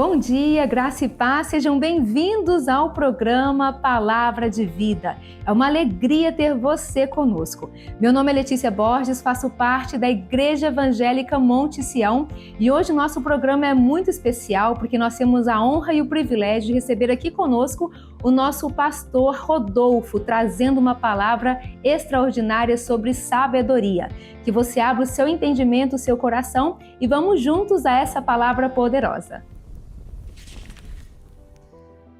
Bom dia, graça e paz, sejam bem-vindos ao programa Palavra de Vida. É uma alegria ter você conosco. Meu nome é Letícia Borges, faço parte da Igreja Evangélica Monte Sião e hoje nosso programa é muito especial porque nós temos a honra e o privilégio de receber aqui conosco o nosso pastor Rodolfo, trazendo uma palavra extraordinária sobre sabedoria. Que você abra o seu entendimento, o seu coração e vamos juntos a essa palavra poderosa.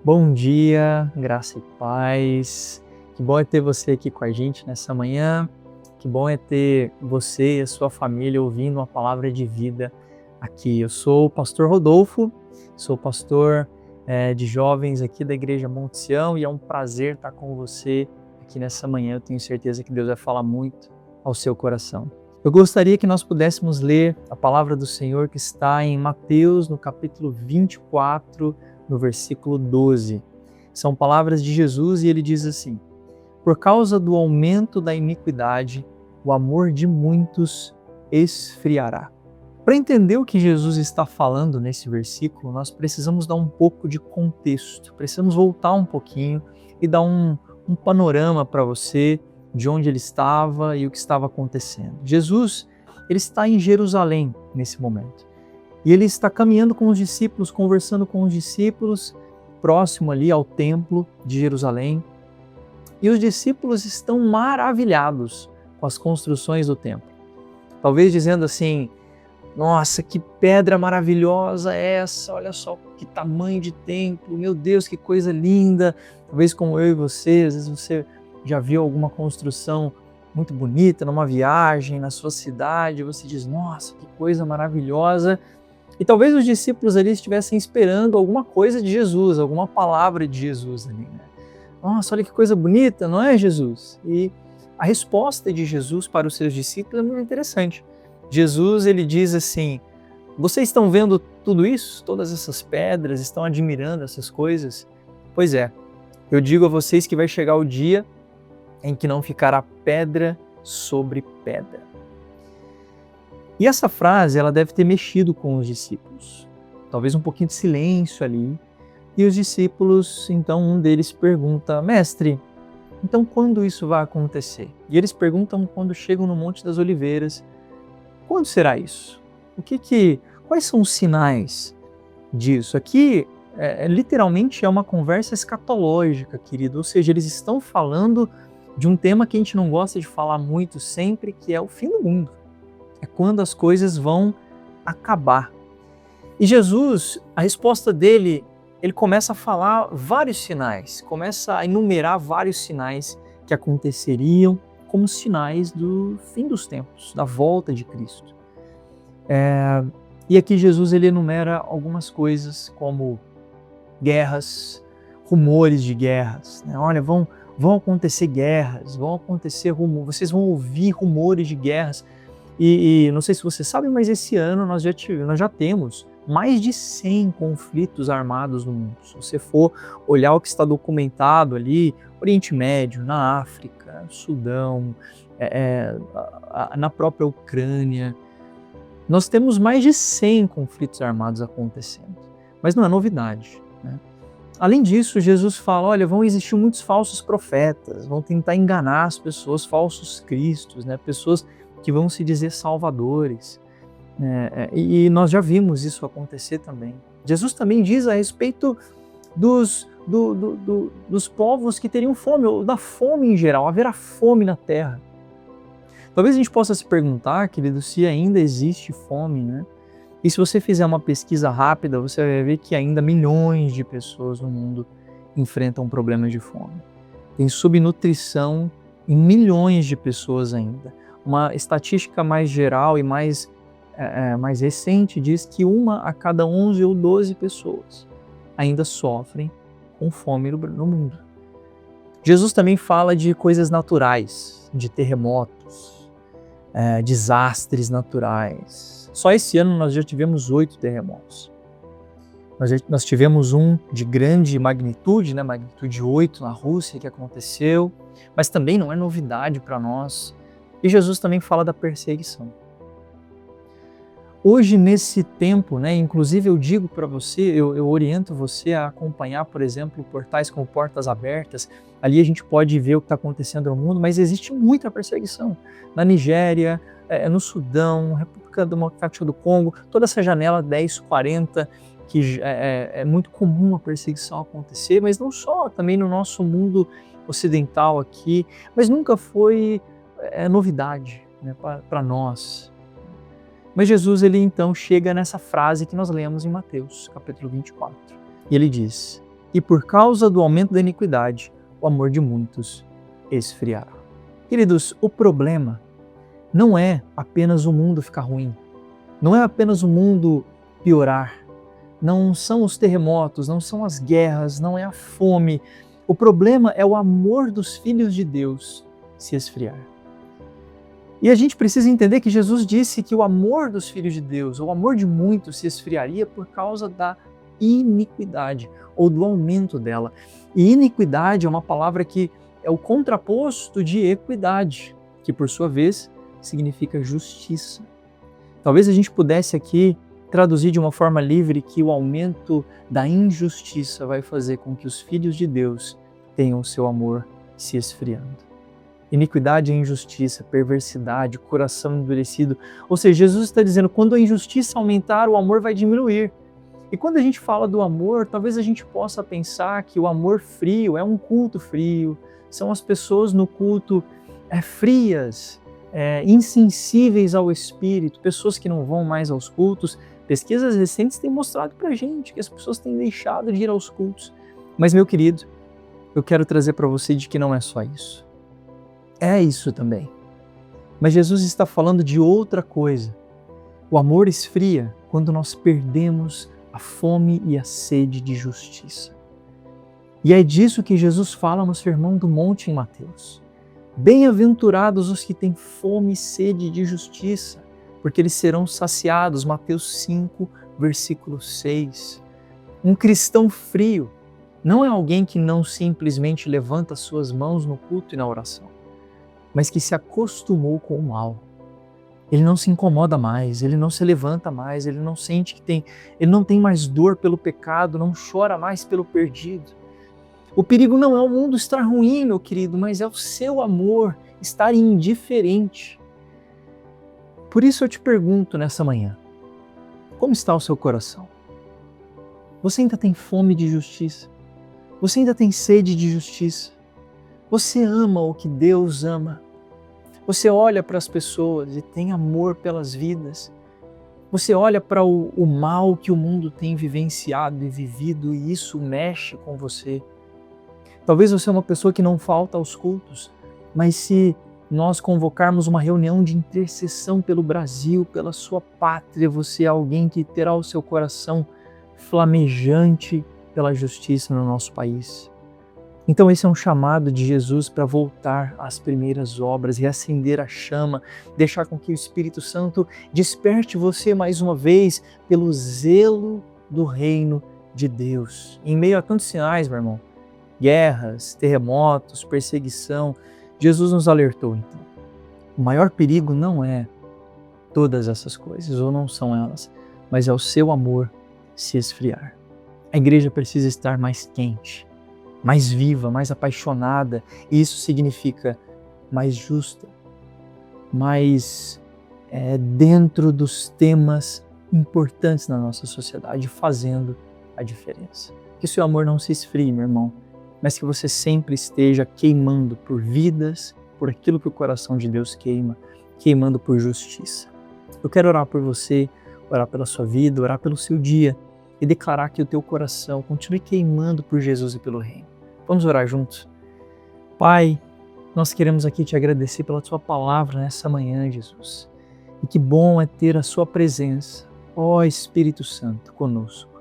Bom dia, graça e paz. Que bom é ter você aqui com a gente nessa manhã. Que bom é ter você e a sua família ouvindo uma palavra de vida aqui. Eu sou o pastor Rodolfo, sou pastor de jovens aqui da Igreja Monte Sião e é um prazer estar com você aqui nessa manhã. Eu tenho certeza que Deus vai falar muito ao seu coração. Eu gostaria que nós pudéssemos ler a palavra do Senhor que está em Mateus, no capítulo 24, no versículo 12. São palavras de Jesus e ele diz assim: por causa do aumento da iniquidade, o amor de muitos esfriará. Para entender o que Jesus está falando nesse versículo, nós precisamos dar um pouco de contexto, precisamos voltar um pouquinho e dar um panorama para você de onde ele estava e o que estava acontecendo. Jesus, ele está em Jerusalém nesse momento. E ele está caminhando com os discípulos, conversando com os discípulos, próximo ali ao templo de Jerusalém. E os discípulos estão maravilhados com as construções do templo. Talvez dizendo assim: nossa, que pedra maravilhosa é essa, olha só que tamanho de templo, meu Deus, que coisa linda. Talvez como eu e você, às vezes você já viu alguma construção muito bonita numa viagem na sua cidade, você diz: nossa, que coisa maravilhosa. E talvez os discípulos ali estivessem esperando alguma coisa de Jesus, alguma palavra de Jesus ali, né? Nossa, olha que coisa bonita, não é, Jesus? E a resposta de Jesus para os seus discípulos é muito interessante. Jesus, ele diz assim: vocês estão vendo tudo isso? Todas essas pedras, estão admirando essas coisas? Pois é, eu digo a vocês que vai chegar o dia em que não ficará pedra sobre pedra. E essa frase, ela deve ter mexido com os discípulos. Talvez um pouquinho de silêncio ali. E os discípulos, então um deles pergunta: mestre, então quando isso vai acontecer? E eles perguntam quando chegam no Monte das Oliveiras: quando será isso? Quais são os sinais disso? Aqui, literalmente é uma conversa escatológica, querido. Ou seja, eles estão falando de um tema que a gente não gosta de falar muito sempre, que é o fim do mundo. É quando as coisas vão acabar. E Jesus, a resposta dele, ele começa a falar vários sinais, começa a enumerar vários sinais que aconteceriam como sinais do fim dos tempos, da volta de Cristo. E aqui Jesus ele enumera algumas coisas como guerras, rumores de guerras, né? Olha, vão acontecer guerras, vocês vão ouvir rumores de guerras. E não sei se você sabe, mas esse ano nós já temos mais de 100 conflitos armados no mundo. Se você for olhar o que está documentado ali, Oriente Médio, na África, Sudão, na própria Ucrânia, nós temos mais de 100 conflitos armados acontecendo. Mas não é novidade, né? Além disso, Jesus fala: olha, vão existir muitos falsos profetas, vão tentar enganar as pessoas, falsos cristos, né? Pessoas que vão se dizer salvadores, e nós já vimos isso acontecer também. Jesus também diz a respeito dos povos que teriam fome, ou da fome em geral, haverá fome na terra. Talvez a gente possa se perguntar, querido, se ainda existe fome, né? E se você fizer uma pesquisa rápida, você vai ver que ainda milhões de pessoas no mundo enfrentam problemas de fome. Tem subnutrição em milhões de pessoas ainda. Uma estatística mais geral e mais recente diz que 1 a cada 11 ou 12 pessoas ainda sofrem com fome no mundo. Jesus também fala de coisas naturais, de terremotos, desastres naturais. Só esse ano nós já tivemos 8 terremotos. Nós tivemos um de grande magnitude, né, magnitude 8 na Rússia que aconteceu, mas também não é novidade para nós. E Jesus também fala da perseguição. Hoje, nesse tempo, né, inclusive eu digo para você, eu oriento você a acompanhar, por exemplo, portais como Portas Abertas. Ali a gente pode ver o que está acontecendo no mundo, mas existe muita perseguição. Na Nigéria, no Sudão, República Democrática do Congo, toda essa janela 10-40, que é muito comum a perseguição acontecer, mas não só, também no nosso mundo ocidental aqui, mas nunca foi novidade, né, para nós. Mas Jesus, ele então chega nessa frase que nós lemos em Mateus, capítulo 24. E ele diz: "E por causa do aumento da iniquidade, o amor de muitos esfriará." Queridos, o problema não é apenas o mundo ficar ruim, não é apenas o mundo piorar, não são os terremotos, não são as guerras, não é a fome. O problema é o amor dos filhos de Deus se esfriar. E a gente precisa entender que Jesus disse que o amor dos filhos de Deus, o amor de muitos se esfriaria por causa da iniquidade ou do aumento dela. E iniquidade é uma palavra que é o contraposto de equidade, que por sua vez significa justiça. Talvez a gente pudesse aqui traduzir de uma forma livre que o aumento da injustiça vai fazer com que os filhos de Deus tenham o seu amor se esfriando. Iniquidade é injustiça, perversidade, coração endurecido. Ou seja, Jesus está dizendo, quando a injustiça aumentar, o amor vai diminuir. E quando a gente fala do amor, talvez a gente possa pensar que o amor frio é um culto frio, são as pessoas no culto frias, insensíveis ao Espírito, pessoas que não vão mais aos cultos. Pesquisas recentes têm mostrado para a gente que as pessoas têm deixado de ir aos cultos. Mas, meu querido, eu quero trazer para você de que não é só isso. É isso também. Mas Jesus está falando de outra coisa. O amor esfria quando nós perdemos a fome e a sede de justiça. E é disso que Jesus fala no Sermão do Monte em Mateus. Bem-aventurados os que têm fome e sede de justiça, porque eles serão saciados. Mateus 5, versículo 6. Um cristão frio não é alguém que não simplesmente levanta suas mãos no culto e na oração, mas que se acostumou com o mal. Ele não se incomoda mais, ele não se levanta mais, ele não sente ele não tem mais dor pelo pecado, não chora mais pelo perdido. O perigo não é o mundo estar ruim, meu querido, mas é o seu amor estar indiferente. Por isso eu te pergunto nessa manhã, como está o seu coração? Você ainda tem fome de justiça? Você ainda tem sede de justiça? Você ama o que Deus ama? Você olha para as pessoas e tem amor pelas vidas? Você olha para o mal que o mundo tem vivenciado e vivido e isso mexe com você? Talvez você é uma pessoa que não falta aos cultos, mas se nós convocarmos uma reunião de intercessão pelo Brasil, pela sua pátria, você é alguém que terá o seu coração flamejante pela justiça no nosso país. Então esse é um chamado de Jesus para voltar às primeiras obras, reacender a chama, deixar com que o Espírito Santo desperte você mais uma vez pelo zelo do reino de Deus. Em meio a tantos sinais, meu irmão, guerras, terremotos, perseguição, Jesus nos alertou então. O maior perigo não é todas essas coisas, ou não são elas, mas é o seu amor se esfriar. A igreja precisa estar mais quente, mais viva, mais apaixonada, e isso significa mais justa, mais dentro dos temas importantes na nossa sociedade, fazendo a diferença. Que o seu amor não se esfrie, meu irmão, mas que você sempre esteja queimando por vidas, por aquilo que o coração de Deus queima, queimando por justiça. Eu quero orar por você, orar pela sua vida, orar pelo seu dia e declarar que o teu coração continue queimando por Jesus e pelo reino. Vamos orar juntos? Pai, nós queremos aqui te agradecer pela tua palavra nessa manhã, Jesus. E que bom é ter a sua presença, ó Espírito Santo, conosco.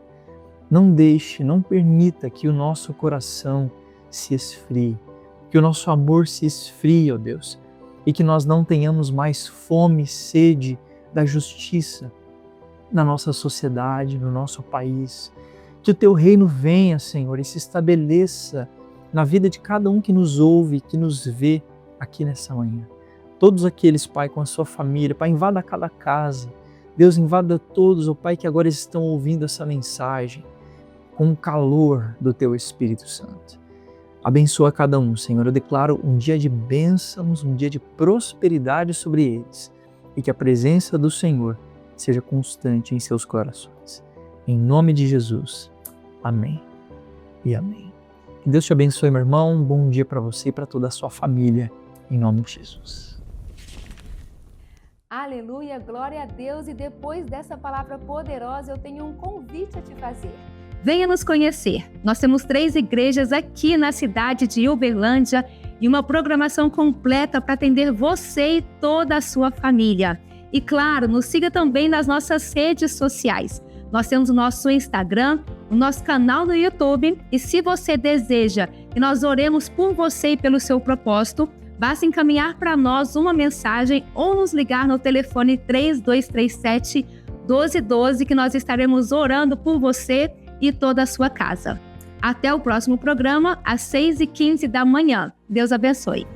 Não deixe, não permita que o nosso coração se esfrie, que o nosso amor se esfrie, ó Deus, e que nós não tenhamos mais fome e sede da justiça na nossa sociedade, no nosso país. Que o teu reino venha, Senhor, e se estabeleça na vida de cada um que nos ouve, que nos vê aqui nessa manhã. Todos aqueles, Pai, com a sua família, Pai, invada cada casa, Deus, invada todos, ó Pai, que agora estão ouvindo essa mensagem com o calor do Teu Espírito Santo. Abençoa cada um, Senhor. Eu declaro um dia de bênçãos, um dia de prosperidade sobre eles e que a presença do Senhor seja constante em seus corações. Em nome de Jesus. Amém e amém. Que Deus te abençoe, meu irmão. Um bom dia para você e para toda a sua família. Em nome de Jesus. Aleluia, glória a Deus. E depois dessa palavra poderosa, eu tenho um convite a te fazer. Venha nos conhecer. Nós temos 3 igrejas aqui na cidade de Uberlândia e uma programação completa para atender você e toda a sua família. E claro, nos siga também nas nossas redes sociais. Nós temos o nosso Instagram, o nosso canal no YouTube. E se você deseja que nós oremos por você e pelo seu propósito, basta encaminhar para nós uma mensagem ou nos ligar no telefone 3237-1212 que nós estaremos orando por você e toda a sua casa. Até o próximo programa, às 6h15 da manhã. Deus abençoe.